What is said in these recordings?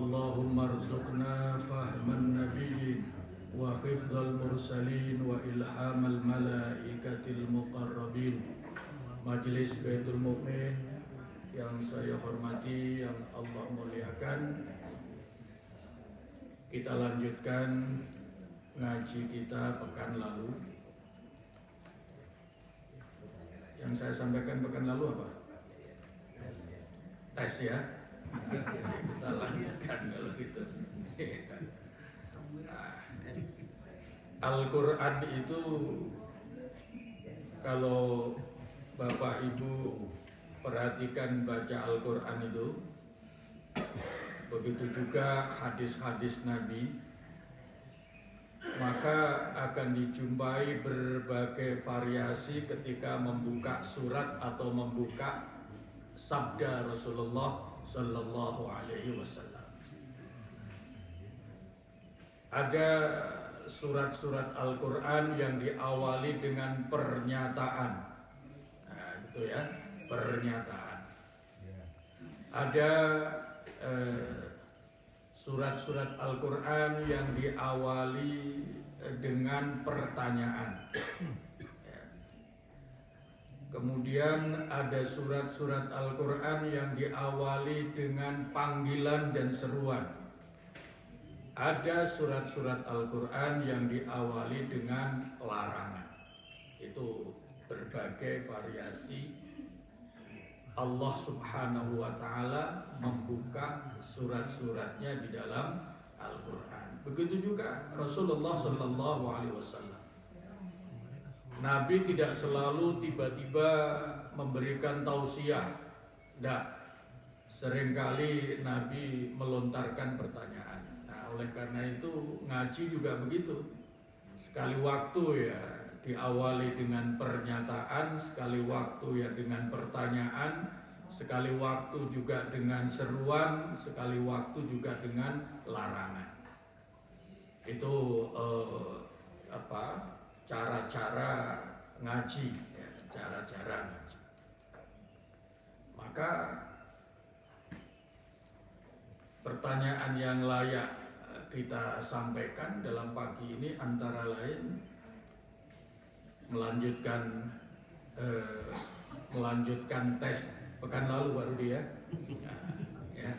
Allahumma rzuqna fahman nabiyyin wa hifdzal mursalin wa ilhamal malaikatil muqarrabin. Majelis Baitul Mukmin yang saya hormati, yang Allah muliakan, kita lanjutkan ngaji kita pekan lalu. Yang saya sampaikan pekan lalu apa? Tes ya. Kita lanjutkan kalau gitu. Nah, Al-Quran itu kalau Bapak Ibu perhatikan baca Al-Quran itu, begitu juga hadis-hadis Nabi, maka akan dijumpai berbagai variasi ketika membuka surat atau membuka sabda Rasulullah Sallallahu Alaihi Wasallam. Ada surat-surat Al-Quran yang diawali dengan pernyataan, nah, gitu ya, pernyataan. Ada surat-surat Al-Quran yang diawali dengan pertanyaan. Kemudian ada surat-surat Al-Quran yang diawali dengan panggilan dan seruan. Ada surat-surat Al-Quran yang diawali dengan larangan. Itu berbagai variasi Allah Subhanahu wa Ta'ala membuka surat-suratnya di dalam Al-Quran. Begitu juga Rasulullah Sallallahu Alaihi Wasallam. Nabi tidak selalu tiba-tiba memberikan tausiah. Tidak. Seringkali Nabi melontarkan pertanyaan. Nah, oleh karena itu ngaji juga begitu. Sekali waktu ya diawali dengan pernyataan, sekali waktu ya dengan pertanyaan, sekali waktu juga dengan seruan, sekali waktu juga dengan larangan. Itu cara-cara ngaji, ya, cara-cara ngaji. Maka pertanyaan yang layak kita sampaikan dalam pagi ini antara lain melanjutkan tes pekan lalu baru dia. Nah, ya.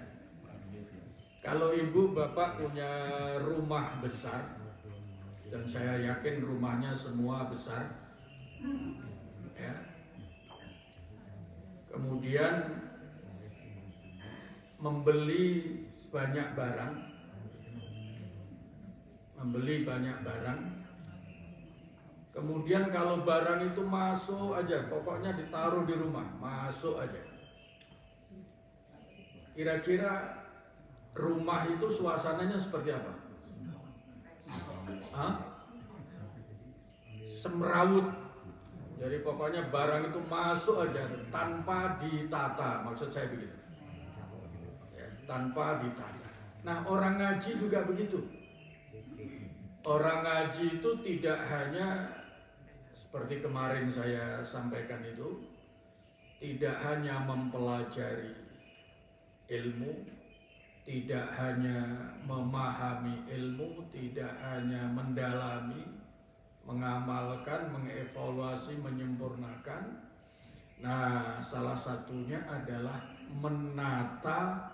Kalau ibu bapak punya rumah besar, dan saya yakin rumahnya semua besar, ya. Kemudian membeli banyak barang, kemudian kalau barang itu masuk aja, pokoknya ditaruh di rumah, masuk aja. Kira-kira rumah itu suasananya seperti apa? Semrawut. Jadi pokoknya barang itu masuk aja tanpa ditata, maksud saya begitu ya, tanpa ditata. Nah, orang ngaji juga begitu. Orang ngaji itu tidak hanya seperti kemarin saya sampaikan itu, tidak hanya mempelajari ilmu, tidak hanya memahami ilmu, tidak hanya mendalami, mengamalkan, mengevaluasi, menyempurnakan. Nah, salah satunya adalah menata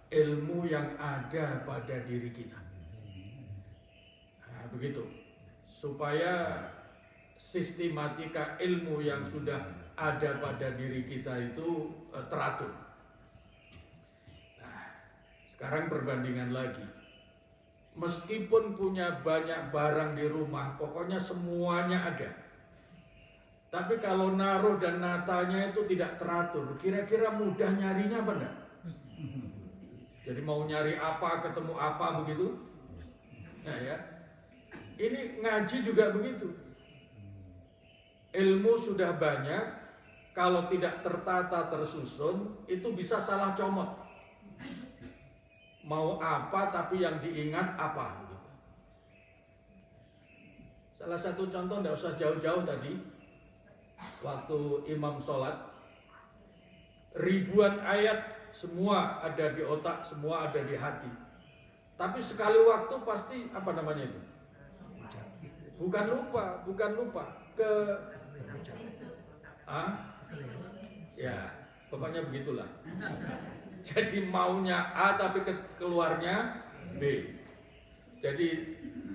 ilmu yang ada pada diri kita. Nah, begitu. Supaya sistematika ilmu yang sudah ada pada diri kita itu teratur. Sekarang perbandingan lagi. Meskipun punya banyak barang di rumah, pokoknya semuanya ada. Tapi kalau naruh dan natanya itu tidak teratur, kira-kira mudah nyarinya apa enggak? Jadi mau nyari apa, ketemu apa begitu? Nah ya. Ini ngaji juga begitu. Ilmu sudah banyak, kalau tidak tertata tersusun, itu bisa salah comot. Mau apa tapi yang diingat apa gitu. Salah satu contoh, tidak usah jauh-jauh tadi, waktu imam sholat, ribuan ayat semua ada di otak, semua ada di hati. Tapi sekali waktu pasti apa namanya itu? Bukan lupa ke ya, pokoknya begitulah. Jadi maunya A tapi keluarnya B. Jadi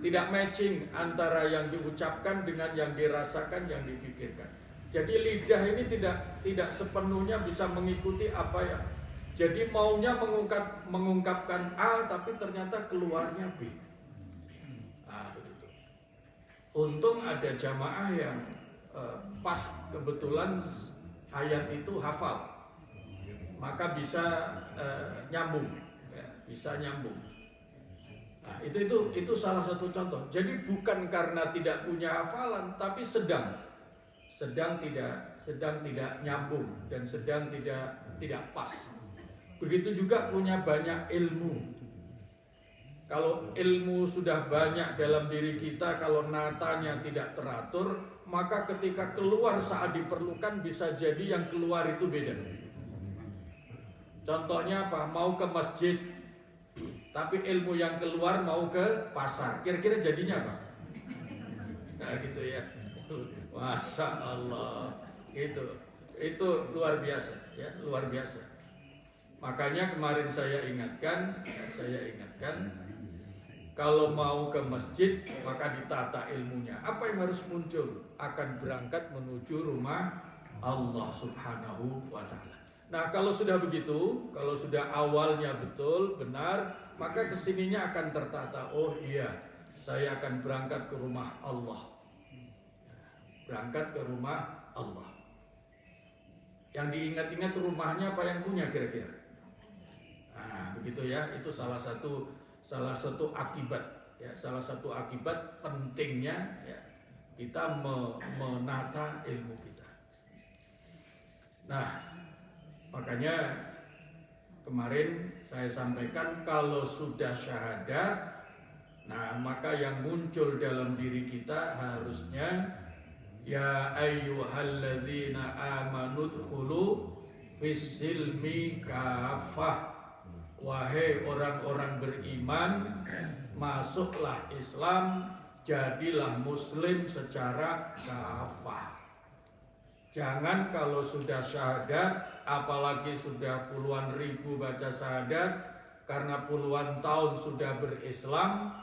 tidak matching antara yang diucapkan dengan yang dirasakan, yang dipikirkan. Jadi lidah ini tidak sepenuhnya bisa mengikuti apa yang. Jadi maunya mengungkapkan A tapi ternyata keluarnya B. Begitu. Untung ada jamaah yang pas kebetulan ayat itu hafal, maka bisa nyambung, ya, bisa nyambung. Nah, itu salah satu contoh. Jadi bukan karena tidak punya hafalan, tapi sedang tidak nyambung dan sedang tidak pas. Begitu juga punya banyak ilmu. Kalau ilmu sudah banyak dalam diri kita, kalau natanya tidak teratur, maka ketika keluar saat diperlukan bisa jadi yang keluar itu beda. Contohnya apa? Mau ke masjid, tapi ilmu yang keluar mau ke pasar. Kira-kira jadinya apa? Nah gitu ya. Masya Allah. Itu luar biasa, ya, luar biasa. Makanya kemarin saya ingatkan, kalau mau ke masjid maka ditata ilmunya. Apa yang harus muncul? Akan berangkat menuju rumah Allah Subhanahu wa ta'ala. Nah kalau sudah begitu, kalau sudah awalnya betul, benar, maka kesininya akan tertata. Oh iya, saya akan berangkat ke rumah Allah. Berangkat ke rumah Allah. Yang diingat-ingat rumahnya apa yang punya kira-kira? Nah begitu ya, itu salah satu akibat, ya, salah satu akibat pentingnya, ya, kita menata ilmu kita. Nah makanya kemarin saya sampaikan kalau sudah syahadat, nah maka yang muncul dalam diri kita harusnya ya ayyuhalladzina amanu dkhulu fis-silmi kafah. Wahai orang-orang beriman, masuklah Islam, jadilah muslim secara kafah. Jangan kalau sudah syahadat, apalagi sudah puluhan ribu baca syahadat, karena puluhan tahun sudah berislam,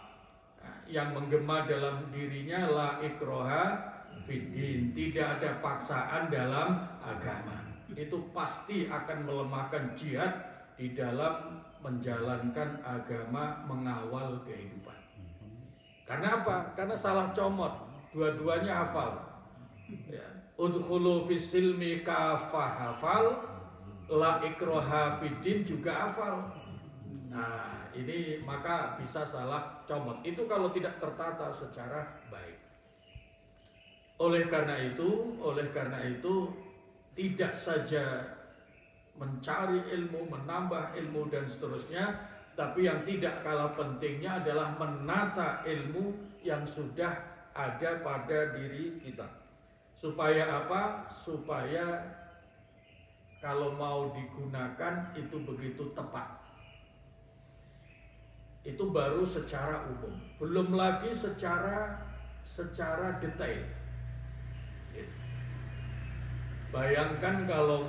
yang menggema dalam dirinya la ikroha fiddin, tidak ada paksaan dalam agama. Itu pasti akan melemahkan jihad di dalam menjalankan agama, mengawal kehidupan. Karena apa? Karena salah comot, dua-duanya hafal. Ya. Udkhulu fis-silmi kafah hafal, la ikroha fiddin juga hafal. Nah ini maka bisa salah comot. Itu kalau tidak tertata secara baik. Oleh karena itu tidak saja mencari ilmu, menambah ilmu dan seterusnya, tapi yang tidak kalah pentingnya adalah menata ilmu yang sudah ada pada diri kita. Supaya apa? Supaya kalau mau digunakan itu begitu tepat. Itu baru secara umum, belum lagi secara detail. Bayangkan kalau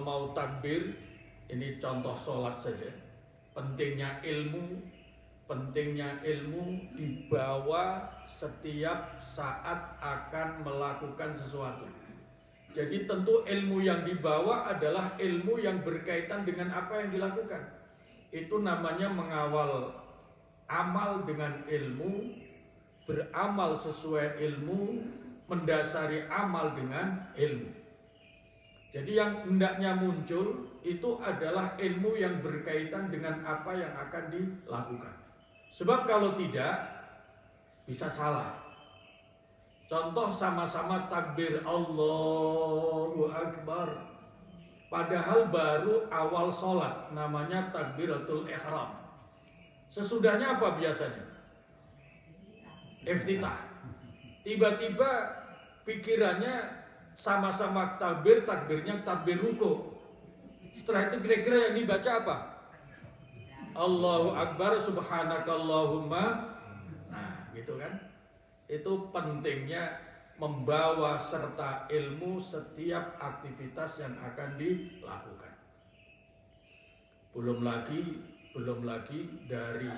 mau takbir, ini contoh sholat saja. Pentingnya ilmu dibawa setiap saat akan melakukan sesuatu. Jadi tentu ilmu yang dibawa adalah ilmu yang berkaitan dengan apa yang dilakukan. Itu namanya mengawal amal dengan ilmu, beramal sesuai ilmu, mendasari amal dengan ilmu. Jadi yang hendaknya muncul itu adalah ilmu yang berkaitan dengan apa yang akan dilakukan. Sebab kalau tidak, bisa salah. Contoh sama-sama takbir Allahu Akbar, padahal baru awal sholat, namanya takbiratul ihram. Sesudahnya apa biasanya? Iftitah. Tiba-tiba pikirannya sama-sama takbirnya takbir ruku. Setelah itu kira-kira yang dibaca apa? Allahu Akbar, subhanakallahumma. Nah, gitu kan? Itu pentingnya membawa serta ilmu setiap aktivitas yang akan dilakukan. Belum lagi dari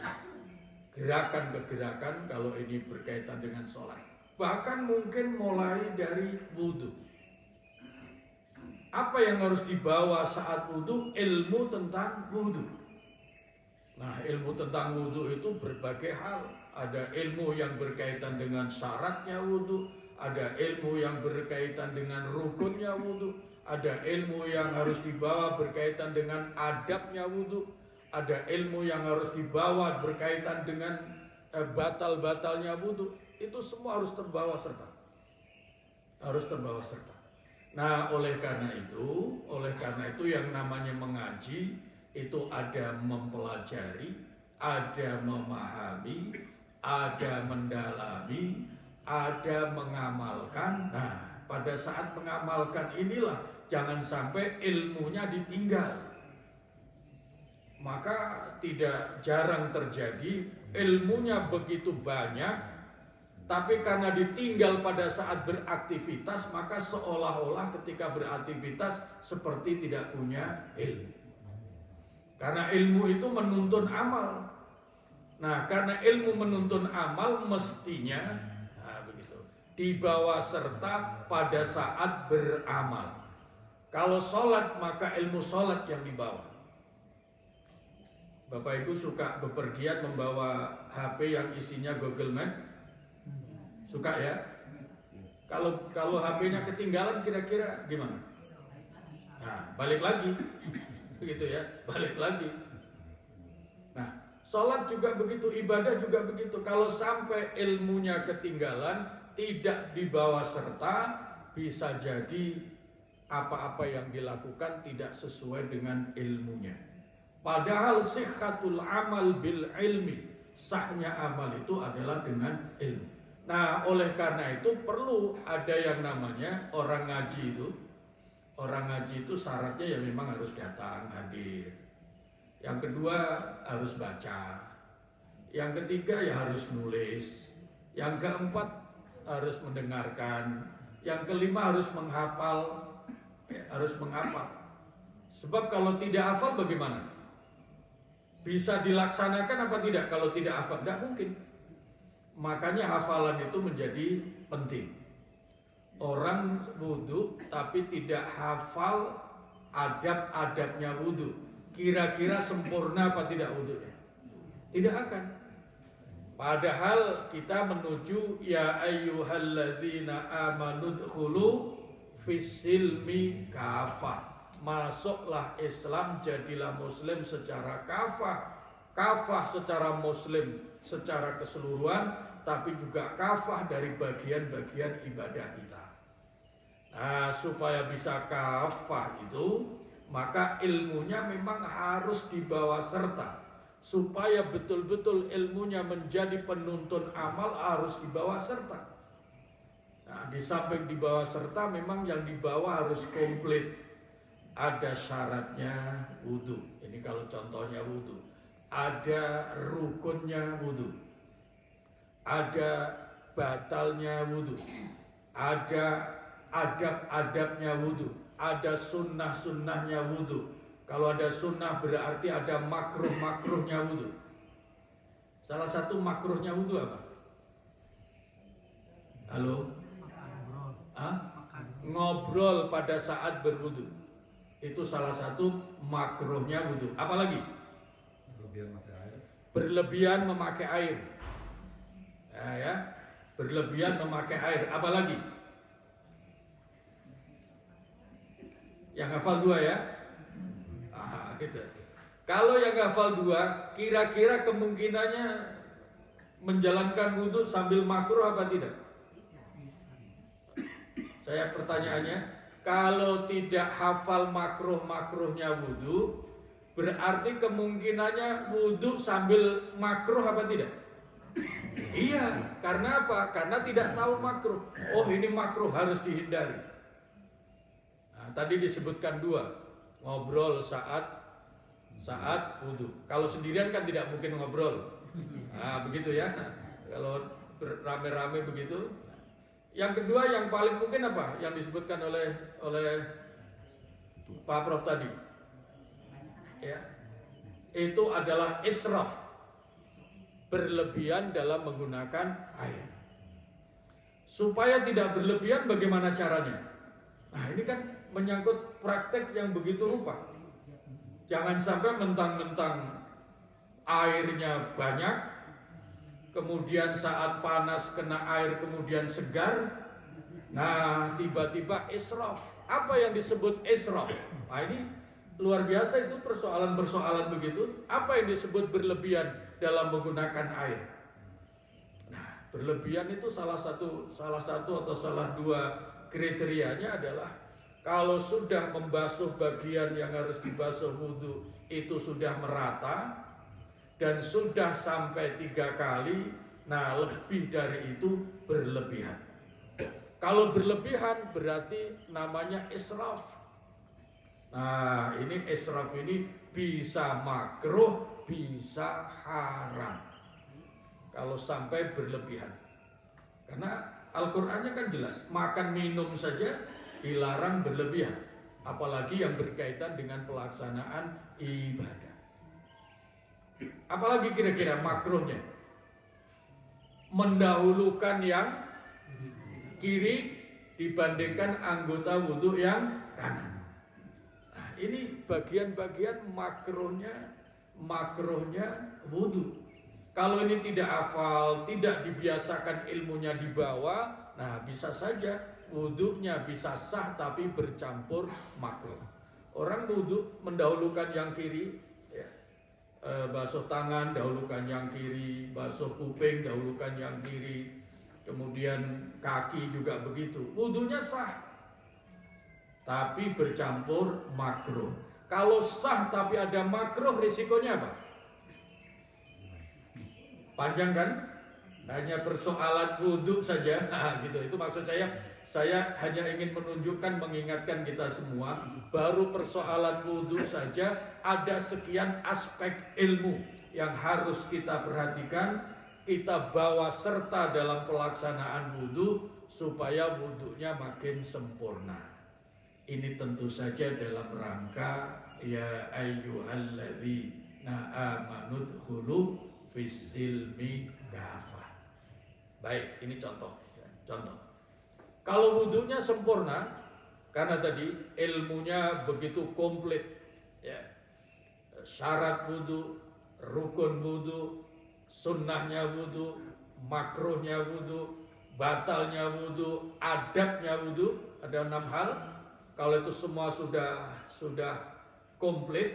gerakan ke gerakan kalau ini berkaitan dengan sholat. Bahkan mungkin mulai dari wudhu. Apa yang harus dibawa saat wudhu? Ilmu tentang wudhu. Nah, ilmu tentang wudhu itu berbagai hal. Ada ilmu yang berkaitan dengan syaratnya wudhu, ada ilmu yang berkaitan dengan rukunnya wudhu, ada ilmu yang harus dibawa berkaitan dengan adabnya wudhu, ada ilmu yang harus dibawa berkaitan dengan batal-batalnya wudhu. Itu semua harus terbawa serta. Nah, oleh karena itu yang namanya mengaji itu ada mempelajari, ada memahami, ada mendalami, ada mengamalkan. Nah, pada saat mengamalkan inilah jangan sampai ilmunya ditinggal. Maka tidak jarang terjadi ilmunya begitu banyak, tapi karena ditinggal pada saat beraktivitas, maka seolah-olah ketika beraktivitas seperti tidak punya ilmu. Karena ilmu itu menuntun amal. Nah, karena ilmu menuntun amal mestinya begitu, dibawa serta pada saat beramal. Kalau sholat maka ilmu sholat yang dibawa. Bapak Ibu suka bepergian membawa HP yang isinya Google Map? Suka ya? Kalau HP-nya ketinggalan kira-kira gimana? Nah, balik lagi. Begitu ya, balik lagi. Nah, sholat juga begitu, ibadah juga begitu. Kalau sampai ilmunya ketinggalan, tidak dibawa serta, bisa jadi apa-apa yang dilakukan tidak sesuai dengan ilmunya. Padahal sihhatul amal bil ilmi, sahnya amal itu adalah dengan ilmu. Nah, oleh karena itu perlu ada yang namanya orang ngaji itu. Orang ngaji itu syaratnya ya memang harus datang, hadir. Yang kedua harus baca. Yang ketiga ya harus nulis. Yang keempat harus mendengarkan. Yang kelima harus menghafal. Sebab kalau tidak hafal bagaimana? Bisa dilaksanakan apa tidak? Kalau tidak hafal, tidak mungkin. Makanya hafalan itu menjadi penting. Orang wudhu tapi tidak hafal adab-adabnya wudhu, kira-kira sempurna apa tidak wudhunya? Tidak akan. Padahal kita menuju ya ayyuhalladzina amanu dkhulu fis-silmi kafah. Masuklah Islam, jadilah muslim secara kafah secara muslim secara keseluruhan, tapi juga kafah dari bagian-bagian ibadah kita. Nah, supaya bisa kafah itu, maka ilmunya memang harus dibawa serta. Supaya betul-betul ilmunya menjadi penuntun amal harus dibawa serta. Nah, di samping dibawa serta, memang yang dibawa harus komplit. Ada syaratnya wudhu. Ini kalau contohnya wudhu. Ada rukunnya wudhu. Ada batalnya wudhu. Ada adab-adabnya wudhu. Ada sunnah-sunnahnya wudhu. Kalau ada sunnah berarti ada makruh-makruhnya wudhu. Salah satu makruhnya wudhu apa? Halo? Ngobrol pada saat berwudhu. Itu salah satu makruhnya wudhu. Apalagi? Berlebihan memakai air. Ya, berlebihan memakai air. Apalagi? Yang hafal 2 ya? Gitu. Kalau yang hafal 2, kira-kira kemungkinannya menjalankan wudhu sambil makruh apa tidak? Saya pertanyaannya, kalau tidak hafal makruhnya wudhu, berarti kemungkinannya wudhu sambil makruh apa tidak? Iya, karena apa? Karena tidak tahu makruh. Oh, ini makruh, harus dihindari. Nah, tadi disebutkan 2, ngobrol saat saat wudhu. Kalau sendirian kan tidak mungkin ngobrol. Nah, begitu ya. Kalau rame-rame begitu. Yang kedua yang paling mungkin apa? Yang disebutkan oleh Pak Prof tadi. Ya. Itu adalah israf. Berlebihan dalam menggunakan air. Supaya tidak berlebihan bagaimana caranya? Nah, ini kan menyangkut praktek yang begitu rupa. Jangan sampai mentang-mentang airnya banyak, kemudian saat panas kena air kemudian segar. Nah, tiba-tiba israf. Apa yang disebut israf? Nah, ini luar biasa, itu persoalan-persoalan begitu. Apa yang disebut berlebihan dalam menggunakan air? Nah, berlebihan itu salah satu atau salah dua kriterianya adalah kalau sudah membasuh bagian yang harus dibasuh wudhu itu sudah merata dan sudah sampai 3 kali, nah lebih dari itu berlebihan. Kalau berlebihan berarti namanya israf. Nah, ini israf ini bisa makruh, bisa haram kalau sampai berlebihan. Karena Al-Qur'annya kan jelas, makan minum saja dilarang berlebihan, apalagi yang berkaitan dengan pelaksanaan ibadah. Apalagi kira-kira makruhnya? Mendahulukan yang kiri dibandingkan anggota wudhu yang kanan. Nah, ini bagian-bagian makruhnya wudhu. Kalau ini tidak hafal, tidak dibiasakan ilmunya di bawah, nah bisa saja wudhunya bisa sah tapi bercampur makruh. Orang wudhu mendahulukan yang kiri, ya. Basuh tangan dahulukan yang kiri, basuh kuping dahulukan yang kiri, kemudian kaki juga begitu. Wudhunya sah, tapi bercampur makruh. Kalau sah tapi ada makruh, risikonya apa? Panjang kan? Hanya persoalan wudhu saja. Nah, gitu. Itu maksud saya hanya ingin menunjukkan, mengingatkan kita semua, baru persoalan wudhu saja ada sekian aspek ilmu yang harus kita perhatikan, kita bawa serta dalam pelaksanaan wudhu supaya wudhunya makin sempurna. Ini tentu saja dalam rangka ya ayyuhalladzina amanu dkhulu fis silmi kafah. Baik, ini contoh. Kalau wudhunya sempurna, karena tadi ilmunya begitu komplit, ya. Syarat wudhu, rukun wudhu, sunnahnya wudhu, makruhnya wudhu, batalnya wudhu, adabnya wudhu, ada 6 hal. Kalau itu semua sudah komplit,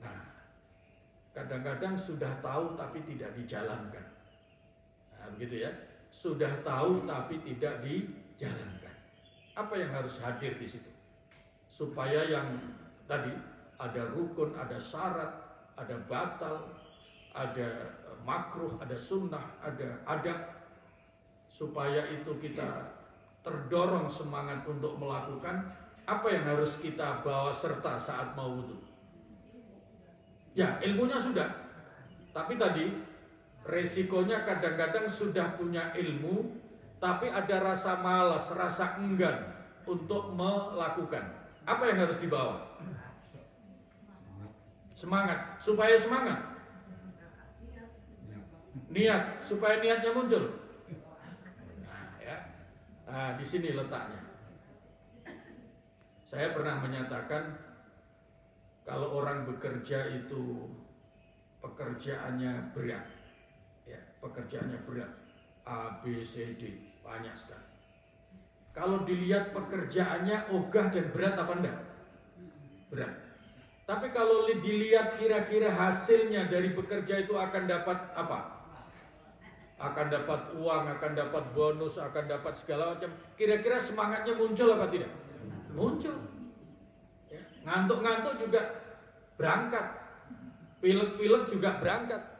nah kadang-kadang sudah tahu tapi tidak dijalankan. Nah, begitu ya. Sudah tahu tapi tidak dijalankan. Apa yang harus hadir di situ? Supaya yang tadi ada rukun, ada syarat, ada batal, ada makruh, ada sunnah, ada adab. Supaya itu kita terdorong semangat untuk melakukan, apa yang harus kita bawa serta saat mau wudhu? Ya, ilmunya sudah. Tapi tadi resikonya kadang-kadang sudah punya ilmu, tapi ada rasa malas, rasa enggan untuk melakukan. Apa yang harus dibawa? Semangat. Supaya semangat. Niat. Supaya niatnya muncul. Nah, ya. Nah, di sini letaknya. Saya pernah menyatakan, kalau orang bekerja itu pekerjaannya berat. Ya, pekerjaannya berat, A, B, C, D, banyak sekali. Kalau dilihat pekerjaannya ogah dan berat apa enggak? Berat. Tapi kalau dilihat kira-kira hasilnya dari bekerja itu akan dapat apa? Akan dapat uang, akan dapat bonus, akan dapat segala macam. Kira-kira semangatnya muncul apa tidak? Muncul. Ya, ngantuk-ngantuk juga berangkat. Pilek-pilek juga berangkat.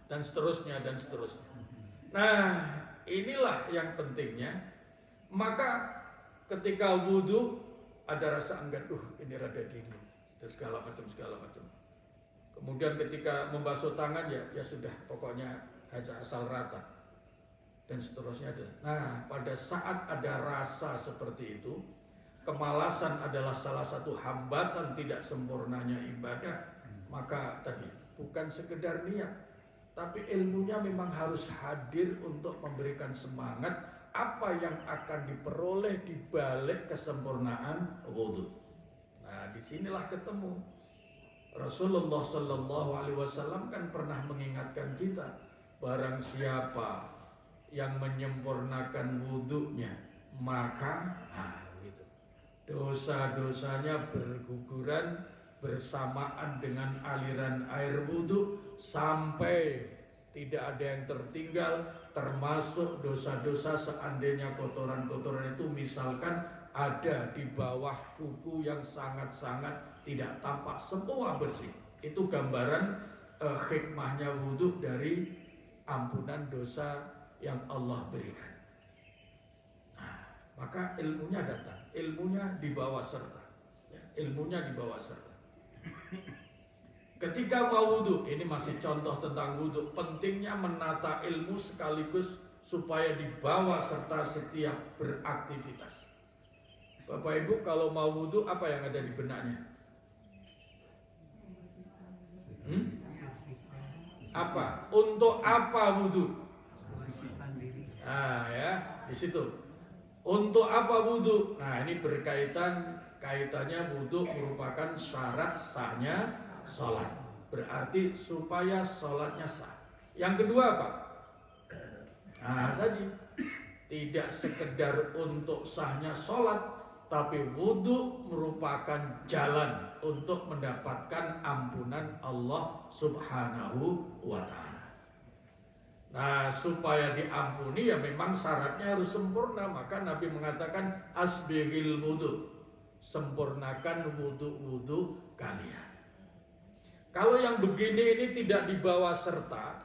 Dan seterusnya. Nah, inilah yang pentingnya. Maka ketika wudhu ada rasa enggan, ini rada dingin, dan segala macam. Kemudian ketika membasuh tangan ya sudah, pokoknya asal rata dan seterusnya. Nah, pada saat ada rasa seperti itu, kemalasan adalah salah satu hambatan tidak sempurnanya ibadah, maka tadi bukan sekedar niat, tapi ilmunya memang harus hadir untuk memberikan semangat apa yang akan diperoleh di balik kesempurnaan wudhu. Nah, disinilah ketemu. Rasulullah Shallallahu Alaihi Wasallam kan pernah mengingatkan kita, barang siapa yang menyempurnakan wudhunya, maka dosa-dosanya berguguran bersamaan dengan aliran air wudhu sampai tidak ada yang tertinggal, termasuk dosa-dosa seandainya kotoran-kotoran itu misalkan ada di bawah kuku yang sangat-sangat tidak tampak, semua bersih. Itu gambaran hikmahnya wudhu dari ampunan dosa yang Allah berikan. Nah, maka ilmunya datang, ilmunya dibawa serta, ya, ilmunya dibawa serta. Ketika mau wudhu, ini masih contoh tentang wudhu, pentingnya menata ilmu sekaligus supaya dibawa serta setiap beraktivitas. Bapak Ibu, kalau mau wudhu apa yang ada di benaknya? Apa? Untuk apa wudhu? Nah ya, di situ. Untuk apa wudhu? Nah, ini kaitannya wudhu merupakan syarat sahnya sholat. Berarti supaya sholatnya sah. Yang kedua apa? Nah tadi, tidak sekedar untuk sahnya sholat, tapi wudhu merupakan jalan untuk mendapatkan ampunan Allah Subhanahu wa Ta'ala. Nah, supaya diampuni ya memang syaratnya harus sempurna. Maka Nabi mengatakan asbighil wudhu, sempurnakan wudhu kalian. Kalau yang begini ini tidak dibawa serta,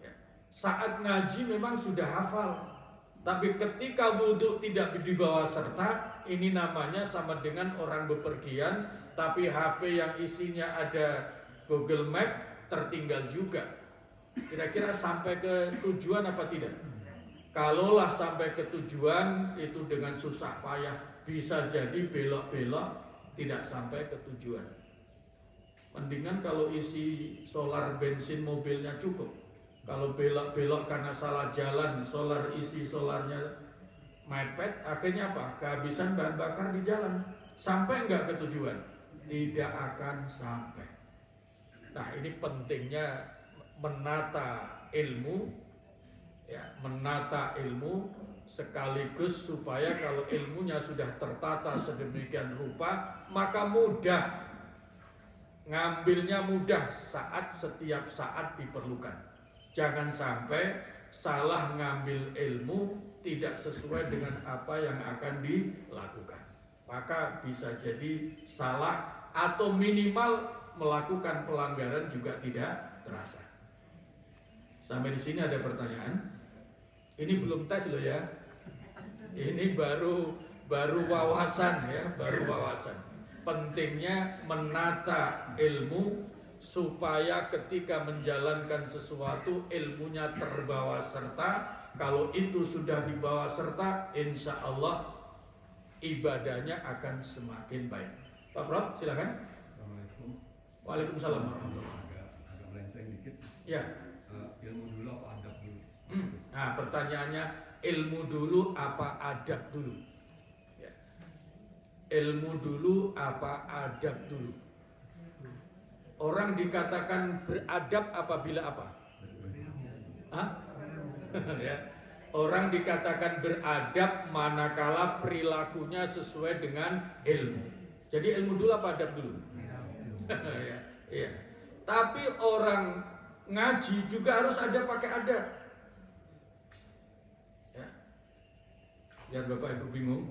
ya, saat ngaji memang sudah hafal, tapi ketika wudhu tidak dibawa serta, ini namanya sama dengan orang bepergian, tapi HP yang isinya ada Google Map tertinggal juga. Kira-kira sampai ke tujuan apa tidak? Kalaulah sampai ke tujuan itu dengan susah payah, bisa jadi belok-belok tidak sampai ke tujuan. Mendingan kalau isi solar bensin mobilnya cukup. Kalau belok-belok karena salah jalan, isi solarnya mepet, akhirnya apa? Kehabisan bahan bakar di jalan. Sampai enggak ke tujuan? Tidak akan sampai. Nah, ini pentingnya menata ilmu, ya, menata ilmu sekaligus supaya kalau ilmunya sudah tertata sedemikian rupa, maka mudah, ngambilnya mudah setiap saat diperlukan. Jangan sampai salah ngambil ilmu tidak sesuai dengan apa yang akan dilakukan, maka bisa jadi salah atau minimal melakukan pelanggaran juga tidak terasa. Sampai di sini ada pertanyaan. Ini belum tes loh ya. Ini baru wawasan ya, baru wawasan. Pentingnya menata ilmu supaya ketika menjalankan sesuatu ilmunya terbawa serta. Kalau itu sudah dibawa serta, insya Allah ibadahnya akan semakin baik. Pak Prof, silakan. Assalamualaikum. Waalaikumsalam warahmatullahi wabarakatuh. Agak melenceng dikit. Ya. Ilmu dulu apa adab dulu? Nah, pertanyaannya ilmu dulu apa adab dulu? Ya. Ilmu dulu apa adab dulu? Orang dikatakan beradab apabila apa? Hah? Ya. Orang dikatakan beradab manakala perilakunya sesuai dengan ilmu. Jadi ilmu dulu apa adab dulu? Ya, ya. Tapi orang ngaji juga harus ada pakai adab. Ya. Biar Bapak Ibu bingung.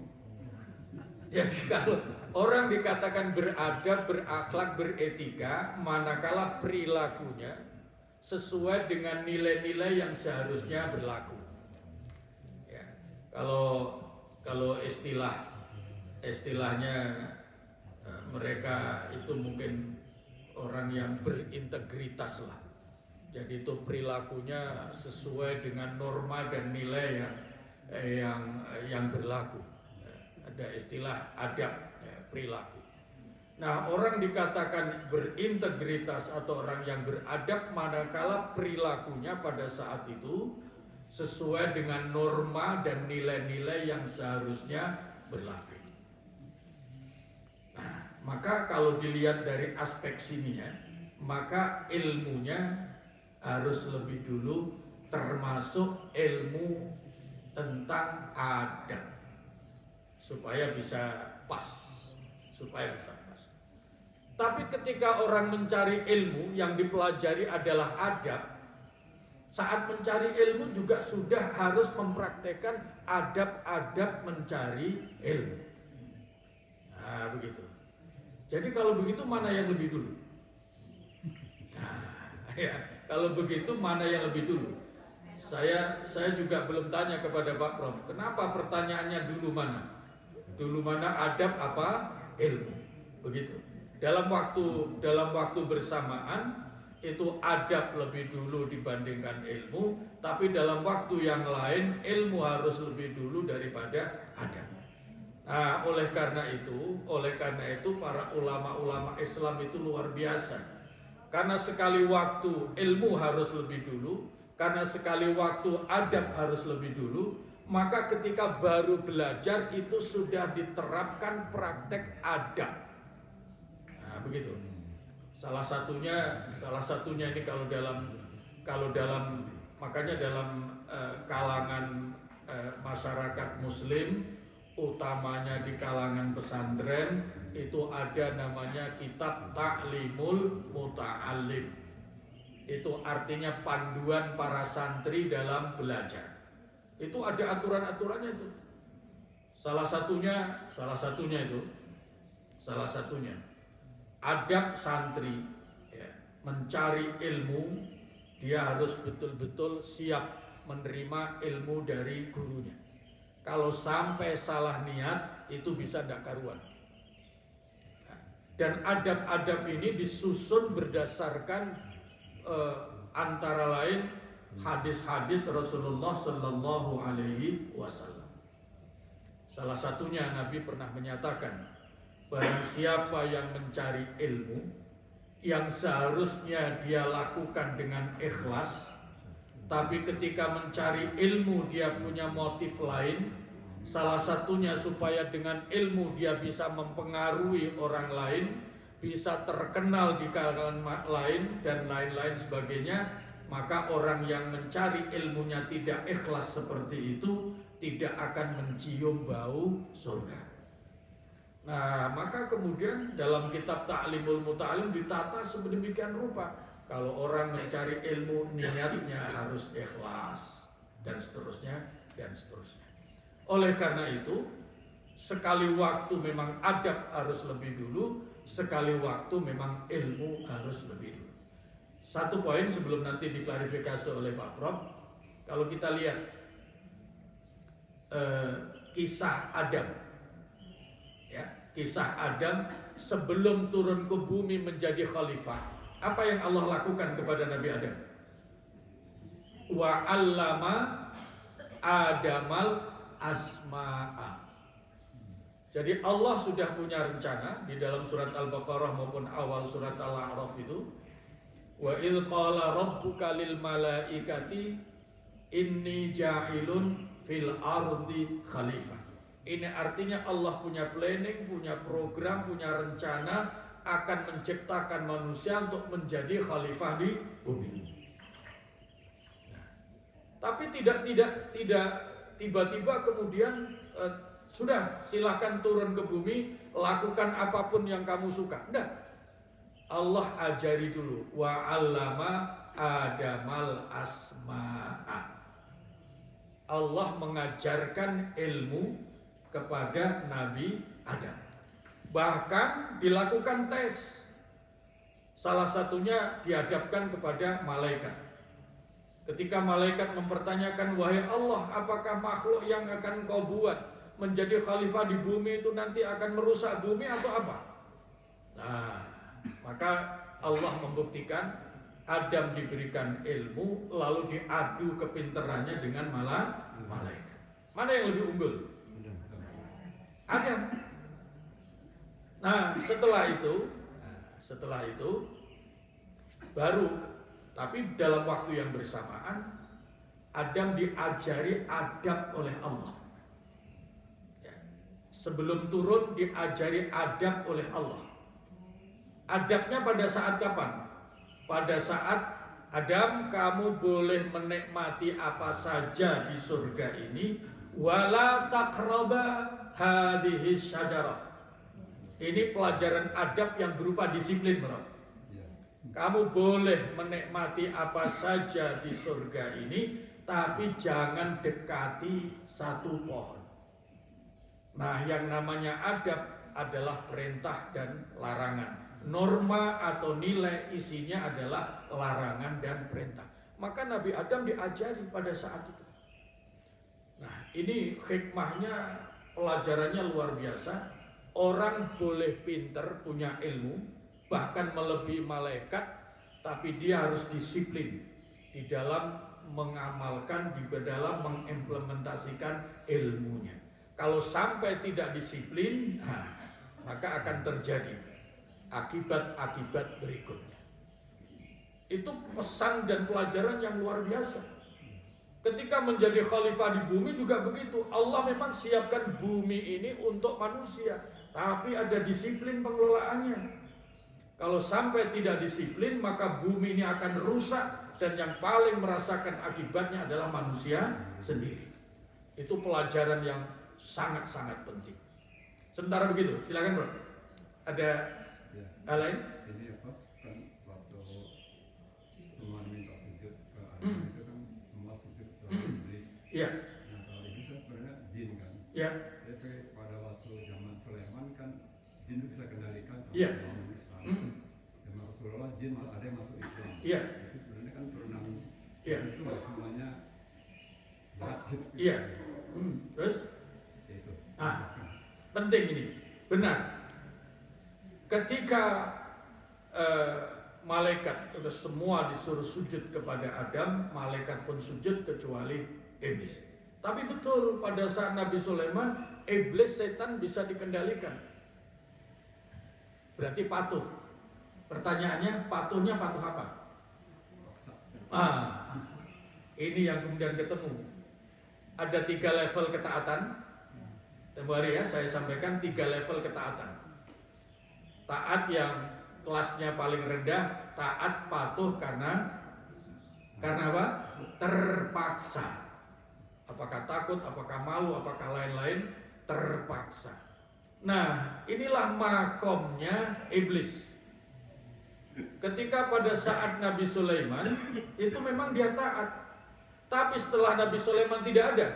Jadi kalau orang dikatakan beradab, berakhlak, beretika, manakala perilakunya sesuai dengan nilai-nilai yang seharusnya berlaku. Ya. Kalau istilahnya mereka itu mungkin orang yang berintegritas lah. Jadi itu perilakunya sesuai dengan norma dan nilai yang berlaku. Ada istilah adab perilaku. Nah, orang dikatakan berintegritas atau orang yang beradab manakala perilakunya pada saat itu sesuai dengan norma dan nilai-nilai yang seharusnya berlaku. Nah, maka kalau dilihat dari aspek sininya, maka ilmunya harus lebih dulu termasuk ilmu tentang adab supaya bisa pas. Tapi ketika orang mencari ilmu yang dipelajari adalah adab, saat mencari ilmu juga sudah harus mempraktekkan adab-adab mencari ilmu. Nah, begitu. Jadi kalau begitu mana yang lebih dulu? Nah, ya, kalau begitu mana yang lebih dulu? Saya juga belum tanya kepada Pak Prof. Kenapa pertanyaannya dulu mana? Dulu mana adab apa ilmu? Begitu. Dalam waktu bersamaan itu adab lebih dulu dibandingkan ilmu, tapi dalam waktu yang lain ilmu harus lebih dulu daripada adab. Nah, oleh karena itu para ulama-ulama Islam itu luar biasa. Karena sekali waktu ilmu harus lebih dulu, karena sekali waktu adab harus lebih dulu, maka ketika baru belajar itu sudah diterapkan praktek adab. Nah, begitu. Salah satunya ini kalau dalam makanya dalam kalangan masyarakat muslim, utamanya di kalangan pesantren, itu ada namanya kitab Ta'limul Muta'allim. Itu artinya panduan para santri dalam belajar. Itu ada aturan-aturannya itu. Salah satunya adab santri ya, mencari ilmu, dia harus betul-betul siap menerima ilmu dari gurunya. Kalau sampai salah niat itu bisa tidak karuan. Dan adab-adab ini disusun berdasarkan antara lain hadis-hadis Rasulullah Sallallahu Alaihi Wasallam. Salah satunya Nabi pernah menyatakan, barang siapa yang mencari ilmu yang seharusnya dia lakukan dengan ikhlas, tapi ketika mencari ilmu dia punya motif lain, salah satunya supaya dengan ilmu dia bisa mempengaruhi orang lain, bisa terkenal di kalangan lain dan lain-lain sebagainya, maka orang yang mencari ilmunya tidak ikhlas seperti itu tidak akan mencium bau surga. Nah, maka kemudian dalam kitab Ta'limul Muta'allim ditata sedemikian rupa. Kalau orang mencari ilmu, niatnya harus ikhlas dan seterusnya dan seterusnya. Oleh karena itu, sekali waktu memang adab harus lebih dulu, sekali waktu memang ilmu harus lebih dulu. Satu poin sebelum nanti diklarifikasi oleh Pak Prof. Kalau kita lihat kisah Adam, ya, kisah Adam sebelum turun ke bumi menjadi khalifah, apa yang Allah lakukan kepada Nabi Adam? Wa 'allama Adamal asma'a. Jadi Allah sudah punya rencana di dalam surat Al-Baqarah maupun awal surat Al-A'raf itu, wa idz qala rabbuka lil malaikati inni ja'ilun fil ardi khalifah. Ini artinya Allah punya planning, punya program, punya rencana akan menciptakan manusia untuk menjadi khalifah di bumi. Nah, tapi tidak tiba-tiba kemudian sudah silahkan turun ke bumi, lakukan apapun yang kamu suka. Enggak. Allah ajari dulu, wa 'allama Adamal asma'a. Allah mengajarkan ilmu kepada Nabi Adam. Bahkan dilakukan tes. Salah satunya dihadapkan kepada malaikat. Ketika malaikat mempertanyakan, wahai Allah, apakah makhluk yang akan kau buat menjadi khalifah di bumi itu nanti akan merusak bumi atau apa? Nah, maka Allah membuktikan Adam diberikan ilmu lalu diadu kepintarannya dengan malaikat. Mana yang lebih unggul? Adam. Nah, setelah itu baru, tapi dalam waktu yang bersamaan Adam diajari adab oleh Allah. Ya. Sebelum turun diajari adab oleh Allah. Adabnya pada saat kapan? Pada saat Adam, kamu boleh menikmati apa saja di surga ini, wala taqraba hadhihi syajarah. Ini pelajaran adab yang berupa disiplin, bro. Kamu boleh menikmati apa saja di surga ini, tapi jangan dekati satu pohon. Nah, yang namanya adab adalah perintah dan larangan. Norma atau nilai isinya adalah larangan dan perintah. Maka Nabi Adam diajari pada saat itu. Nah, ini hikmahnya, pelajarannya luar biasa. Orang boleh pinter, punya ilmu, bahkan melebihi malaikat, tapi dia harus disiplin di dalam mengamalkan, di dalam mengimplementasikan ilmunya. Kalau sampai tidak disiplin, maka akan terjadi akibat-akibat berikutnya. Itu pesan dan pelajaran yang luar biasa. Ketika menjadi khalifah di bumi juga begitu. Allah memang siapkan bumi ini untuk manusia, tapi ada disiplin pengelolaannya. Kalau sampai tidak disiplin, maka bumi ini akan rusak, dan yang paling merasakan akibatnya adalah manusia sendiri. Itu pelajaran yang sangat-sangat penting. Sementara begitu, silakan bro. Ada hal lain? Ini apa? Kan waktu semua minta sujud ke Adam itu kan semua sujud ke iblis. Iya. Nah, kalau iblis kan sebenarnya jin kan. Iya. Tapi pada waktu zaman Sulaiman kan jin itu bisa kendalikan sama Iya. orang Islam. Zaman Rasulullah jin ada yang masuk Islam. Iya. Itu sebenarnya kan turunan Iya. iblis itu nggak semuanya jahat gitu. Iya. Terus? Ya itu. Penting ini, benar. Ketika malaikat sudah semua disuruh sujud kepada Adam, malaikat pun sujud kecuali iblis. Tapi betul pada saat Nabi Sulaiman, iblis setan bisa dikendalikan. Berarti patuh. Pertanyaannya, patuhnya patuh apa? Ini yang kemudian ketemu. Ada 3 level ketaatan. Tempoh hari ya saya sampaikan 3 level ketaatan. Taat yang kelasnya paling rendah, taat patuh karena apa? Terpaksa. Apakah takut, apakah malu, apakah lain-lain, terpaksa. Nah, inilah makomnya iblis. Ketika pada saat Nabi Sulaiman itu memang dia taat. Tapi setelah Nabi Sulaiman tidak ada.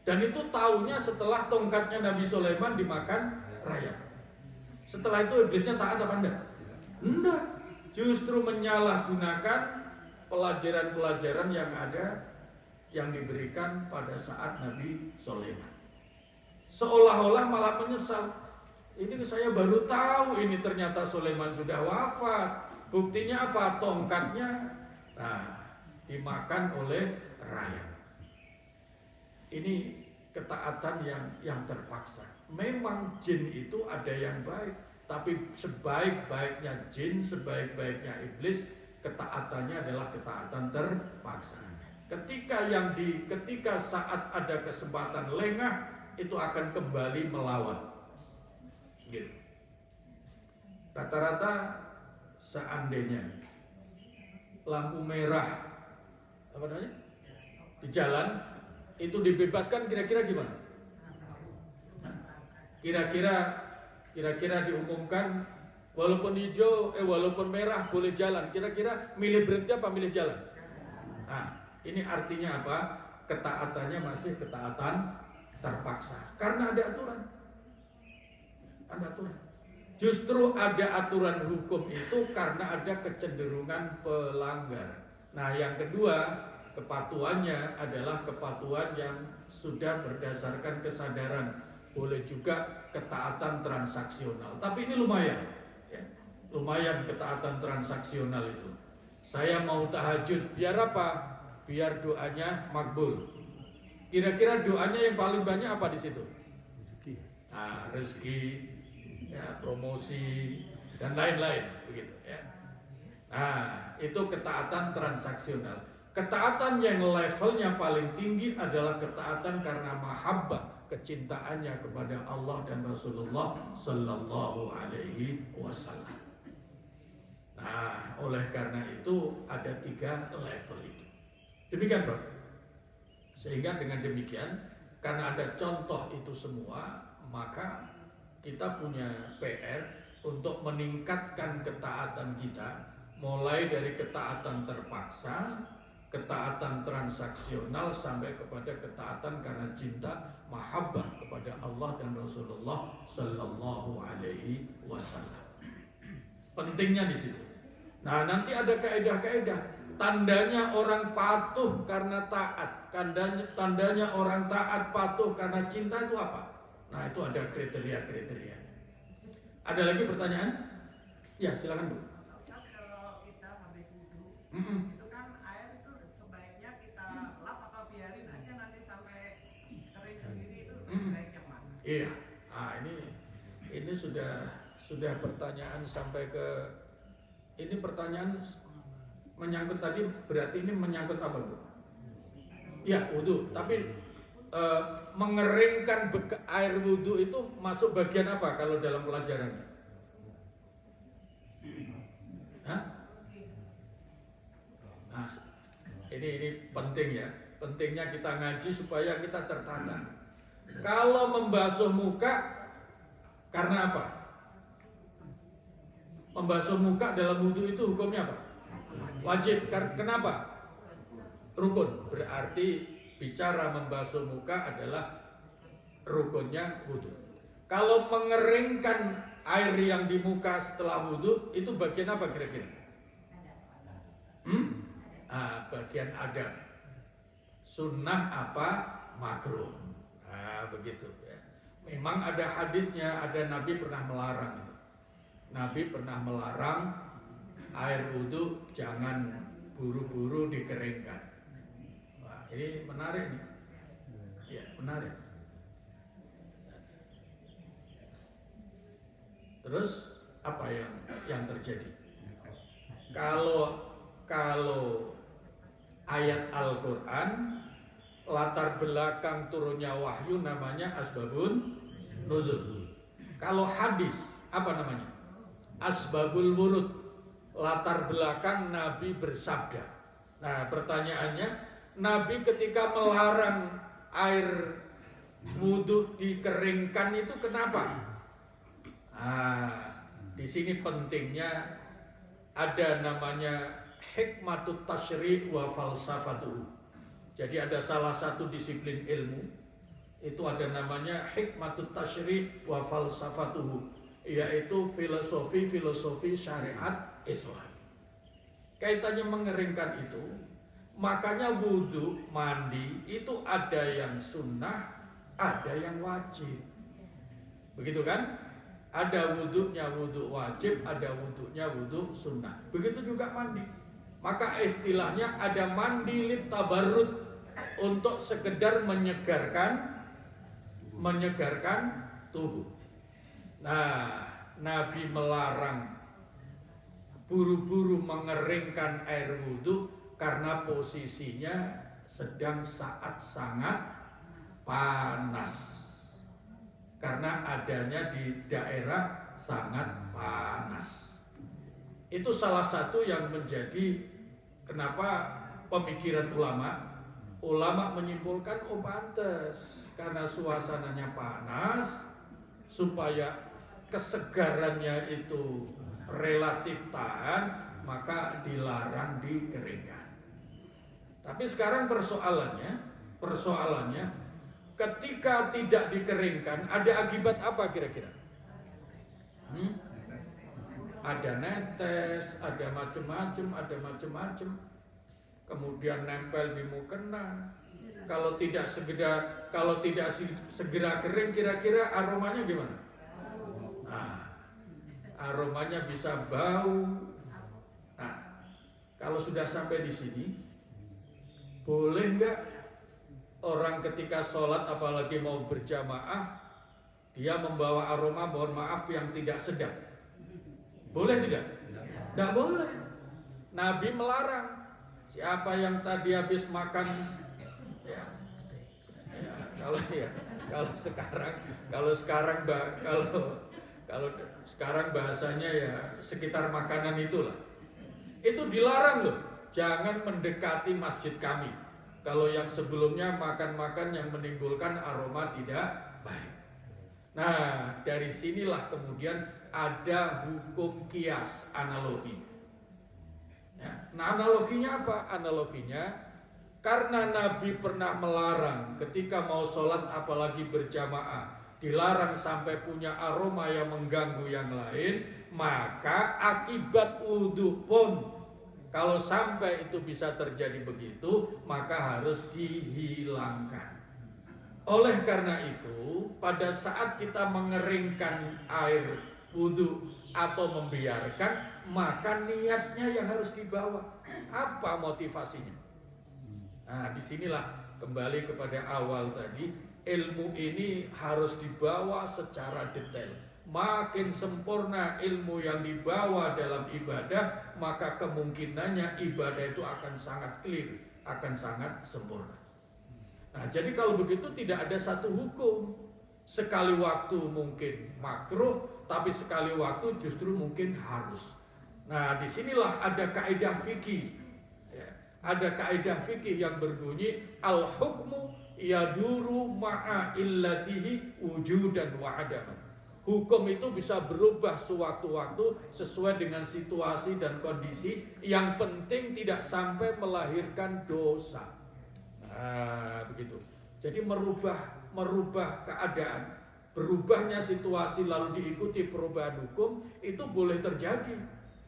Dan itu taunya setelah tongkatnya Nabi Sulaiman dimakan rayap. Setelah itu iblisnya taat apa enggak? Enggak. Justru menyalahgunakan pelajaran-pelajaran yang ada, yang diberikan pada saat Nabi Sulaiman. Seolah-olah malah menyesal. Ini saya baru tahu ini ternyata Sulaiman sudah wafat. Buktinya apa? Tongkatnya dimakan oleh rayap. Ini ketaatan yang terpaksa. Memang jin itu ada yang baik, tapi sebaik-baiknya jin, sebaik-baiknya iblis, ketaatannya adalah ketaatan terpaksa. Ketika saat ada kesempatan lengah, itu akan kembali melawan. Gitu. Rata-rata seandainya lampu merah di jalan itu dibebaskan, kira-kira gimana? Kira-kira diumumkan walaupun hijau, walaupun merah boleh jalan. Kira-kira milih berhenti apa milih jalan? Ini artinya apa? Ketaatannya masih ketaatan terpaksa. Karena ada aturan. Ada aturan. Justru ada aturan hukum itu karena ada kecenderungan pelanggar. Nah, yang kedua, kepatuhannya adalah kepatuhan yang sudah berdasarkan kesadaran. Boleh juga ketaatan transaksional. Tapi ini lumayan. Ya. lumayan ketaatan transaksional itu. Saya mau tahajud, biar apa? Biar doanya makbul. Kira-kira doanya yang paling banyak apa di situ? Nah, rezeki, ya, promosi, dan lain-lain, begitu ya. Nah, itu ketaatan transaksional. Ketaatan yang levelnya paling tinggi adalah ketaatan karena mahabbah, kecintaannya kepada Allah dan Rasulullah Sallallahu Alaihi Wasallam. Nah, oleh karena itu ada 3 level itu. Demikian, bro. Sehingga dengan demikian, karena ada contoh itu semua, maka kita punya PR untuk meningkatkan ketaatan kita, mulai dari ketaatan terpaksa, ketaatan transaksional, sampai kepada ketaatan karena cinta, mahabbah kepada Allah dan Rasulullah Sallallahu Alaihi Wasallam. Pentingnya di situ. Nah, nanti ada kaedah-kaedah. Tandanya orang patuh karena taat, tandanya orang taat patuh karena cinta itu apa? Nah, itu ada kriteria-kriteria. Ada lagi pertanyaan? Ya, silakan Bu. Kalau kita habis wudhu, Mm-mm. itu kan air itu sebaiknya kita lap atau biarin aja nanti sampai kering sendiri, itu baik yang mana? Iya. Ah, ini sudah pertanyaan sampai ke ini pertanyaan menyangkut tadi, berarti ini menyangkut apa Bu? Ya, wudhu. Tapi mengeringkan air wudhu itu masuk bagian apa kalau dalam pelajarannya? Hah? Nah, ini penting ya. Pentingnya kita ngaji supaya kita tertata. Kalau membasuh muka karena apa? Membasuh muka dalam wudhu itu hukumnya apa? Wajib. Kenapa? Rukun. Berarti bicara membasuh muka adalah rukunnya wudhu. Kalau mengeringkan air yang di muka setelah wudhu, itu bagian apa kira-kira? Bagian adab. Sunnah apa? Makruh. Nah, begitu ya. Memang ada hadisnya, ada Nabi pernah melarang. Nabi pernah melarang air wudhu jangan buru-buru dikeringkan. Wah, ini menarik nih. Ya, menarik. Terus apa yang terjadi? Kalau ayat Al-Quran latar belakang turunnya wahyu namanya asbabun nuzul. Kalau hadis apa namanya? Asbabul wurud, latar belakang Nabi bersabda. Nah, pertanyaannya, Nabi ketika melarang air wudhu dikeringkan itu kenapa? Di sini pentingnya ada namanya hikmatut tasyri' wa falsafatuhu. Jadi ada salah satu disiplin ilmu itu ada namanya hikmatut tasyri' wa falsafatuhu, yaitu filosofi syariat Islam. Kaitannya mengeringkan itu, makanya wudhu mandi itu ada yang sunnah, ada yang wajib. Begitu kan? Ada wudhunya wudhu wajib, ada wudhunya wudhu sunnah. Begitu juga mandi. Maka istilahnya ada mandi lit tabarrud, untuk sekedar menyegarkan tubuh. Nah, Nabi melarang buru-buru mengeringkan air wudhu karena posisinya sedang saat sangat panas. Karena adanya di daerah sangat panas. Itu salah satu yang menjadi kenapa pemikiran ulama menyimpulkan pantes karena suasananya panas, supaya kesegarannya itu relatif tahan, maka dilarang dikeringkan. Tapi sekarang persoalannya ketika tidak dikeringkan ada akibat apa kira-kira? Ada netes, ada macam-macam. Kemudian nempel di mukena. Kalau tidak segera kering, kira-kira aromanya gimana? aromanya bisa bau. Nah, kalau sudah sampai di sini, boleh nggak orang ketika sholat apalagi mau berjamaah, dia membawa aroma, mohon maaf, yang tidak sedap? Boleh tidak? Tidak boleh. Nabi melarang. Siapa yang tadi habis makan, kalau sekarang bahasanya ya sekitar makanan itulah. Itu dilarang loh. Jangan mendekati masjid kami. Kalau yang sebelumnya makan-makan yang menimbulkan aroma tidak baik. Nah, dari sinilah kemudian ada hukum kias, analogi. Ya. Nah, analoginya apa? Analoginya karena Nabi pernah melarang ketika mau sholat apalagi berjamaah, dilarang sampai punya aroma yang mengganggu yang lain, maka akibat wudhu pun kalau sampai itu bisa terjadi begitu, maka harus dihilangkan. Oleh karena itu, pada saat kita mengeringkan air wudhu atau membiarkan, maka niatnya yang harus dibawa. Apa motivasinya? Nah, disinilah kembali kepada awal tadi, ilmu ini harus dibawa secara detail. Makin sempurna ilmu yang dibawa dalam ibadah, maka kemungkinannya ibadah itu akan sangat clear, akan sangat sempurna. Nah, jadi kalau begitu tidak ada satu hukum. Sekali waktu mungkin makruh, tapi sekali waktu justru mungkin harus. Nah, disinilah ada kaidah fikih. Ada kaidah fikih yang berbunyi al-hukmu yaduru ma'a illatihi wujudan wa adaman. Hukum itu bisa berubah sewaktu-waktu sesuai dengan situasi dan kondisi. Yang penting tidak sampai melahirkan dosa. Nah, begitu. Jadi merubah keadaan, berubahnya situasi lalu diikuti perubahan hukum itu boleh terjadi.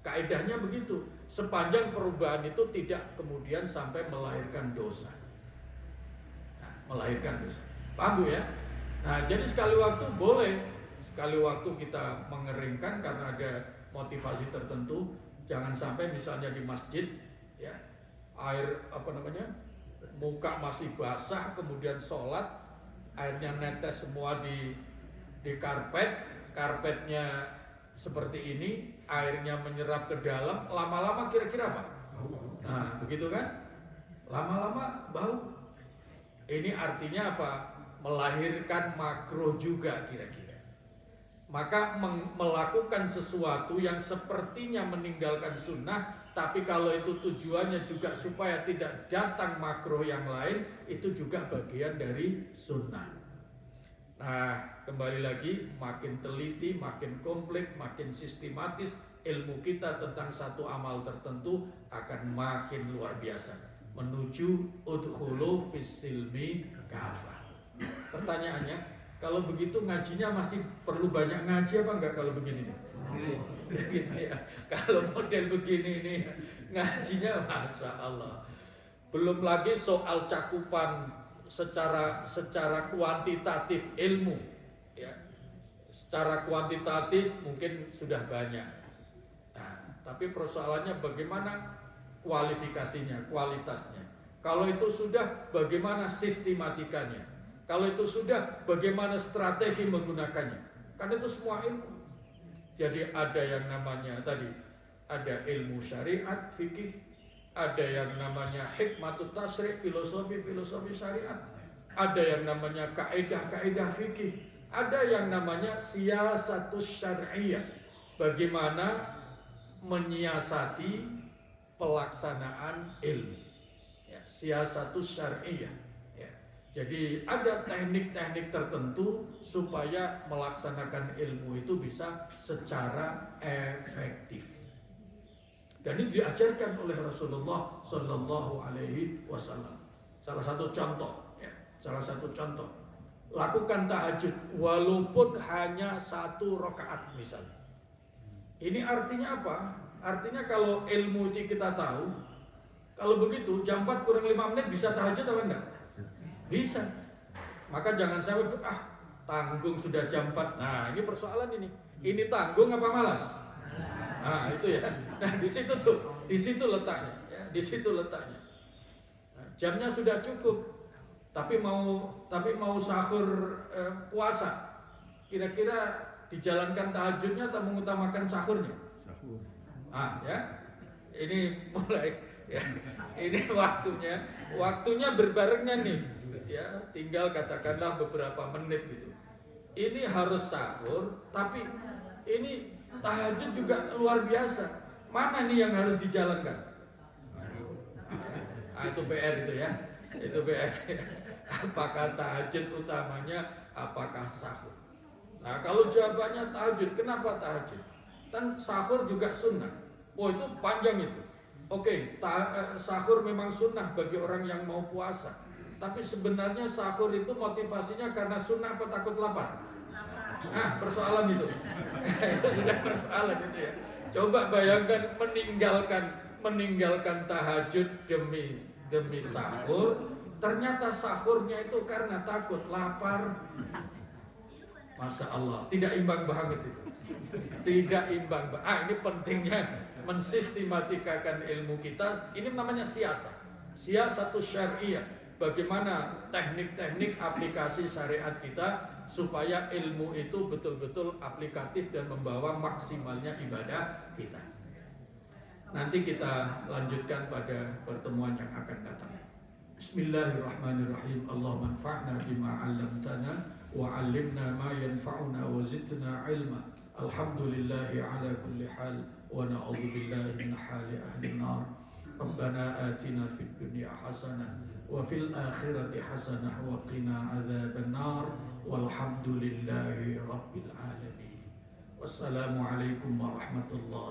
Kaidahnya begitu. Sepanjang perubahan itu tidak kemudian sampai melahirkan dosa. Nah, melahirkan dosa. Paham Bu ya? Nah, jadi sekali waktu boleh. Sekali waktu kita mengeringkan karena ada motivasi tertentu. Jangan sampai misalnya di masjid ya, air muka masih basah, kemudian sholat, airnya netes semua di karpetnya seperti ini, airnya menyerap ke dalam, lama-lama kira-kira apa? Nah, begitu kan? Lama-lama bau. Ini artinya apa? Melahirkan makruh juga kira-kira. Maka melakukan sesuatu yang sepertinya meninggalkan sunnah, tapi kalau itu tujuannya juga supaya tidak datang makruh yang lain, itu juga bagian dari sunnah. Nah, kembali lagi, makin teliti, makin komplit, makin sistematis ilmu kita tentang satu amal tertentu akan makin luar biasa menuju udkhulu fis silmi kafah. Pertanyaannya, kalau begitu ngajinya masih perlu banyak ngaji apa enggak kalau begini nih? Gitu ya. Kalau model begini nih ngajinya Masya Allah. Belum lagi soal cakupan secara kuantitatif ilmu ya. Secara kuantitatif mungkin sudah banyak. Nah, tapi persoalannya bagaimana kualifikasinya, kualitasnya. Kalau itu sudah, bagaimana sistematikanya? Kalau itu sudah, bagaimana strategi menggunakannya? Kan itu semua ilmu. Jadi ada yang namanya tadi, ada ilmu syariat, fikih, ada yang namanya hikmatut tasri', filosofi syariat, ada yang namanya kaidah fikih, ada yang namanya siyasatus syar'iyyah, bagaimana menyiasati pelaksanaan ilmu. Ya, siyasatus syar'iyyah. Jadi ada teknik-teknik tertentu supaya melaksanakan ilmu itu bisa secara efektif. Dan ini diajarkan oleh Rasulullah Shallallahu Alaihi Wasallam. Salah satu contoh, lakukan tahajud walaupun hanya 1 rakaat misalnya. Ini artinya apa? Artinya kalau ilmu itu kita tahu, kalau begitu jam 4 kurang 5 menit bisa tahajud apa enggak? Bisa. Maka jangan sampai tanggung sudah jam 4. Nah, ini persoalan ini. Ini tanggung apa malas? Nah, itu ya. Nah, di situ tuh, di situ letaknya, ya, di situ letaknya. Nah, jamnya sudah cukup, tapi mau sahur puasa. Kira-kira dijalankan tahajudnya atau mengutamakan sahurnya? Sahur. Ah, ya. Ini mulai ya. Ini waktunya berbarengnya nih. Ya, tinggal katakanlah beberapa menit gitu. Ini harus sahur, tapi ini tahajud juga luar biasa. Mana nih yang harus dijalankan? Itu PR itu ya. Itu PR. Apakah tahajud utamanya, apakah sahur? Nah, kalau jawabannya tahajud, kenapa tahajud? Dan sahur juga sunnah. Oh, itu panjang itu. Oke, sahur memang sunnah bagi orang yang mau puasa. Tapi sebenarnya sahur itu motivasinya karena sunnah apa takut lapar? Nah, persoalan itu. Itu sudah persoalan itu ya. Coba bayangkan meninggalkan tahajud demi sahur, ternyata sahurnya itu karena takut lapar. Masya Allah, tidak imbang banget itu. Tidak imbang. Ini pentingnya mensistematikan ilmu kita. Ini namanya siasatus syariah. Bagaimana teknik-teknik aplikasi syariat kita supaya ilmu itu betul-betul aplikatif dan membawa maksimalnya ibadah kita. Nanti kita lanjutkan pada pertemuan yang akan datang. Bismillahirrahmanirrahim. Allahumma anfa'na bima 'allamtana wa 'allimna ma yanfa'una wa zidna 'ilma. Alhamdulillahi 'ala kulli hal wa na'udzu billahi min hali ahli nar. Rabbana atina fid dunya hasanah wa fil akhirati hasanah wa qina 'adzaban nar. Walhamdulillahi rabbil alamin. Wassalamualaikum warahmatullahi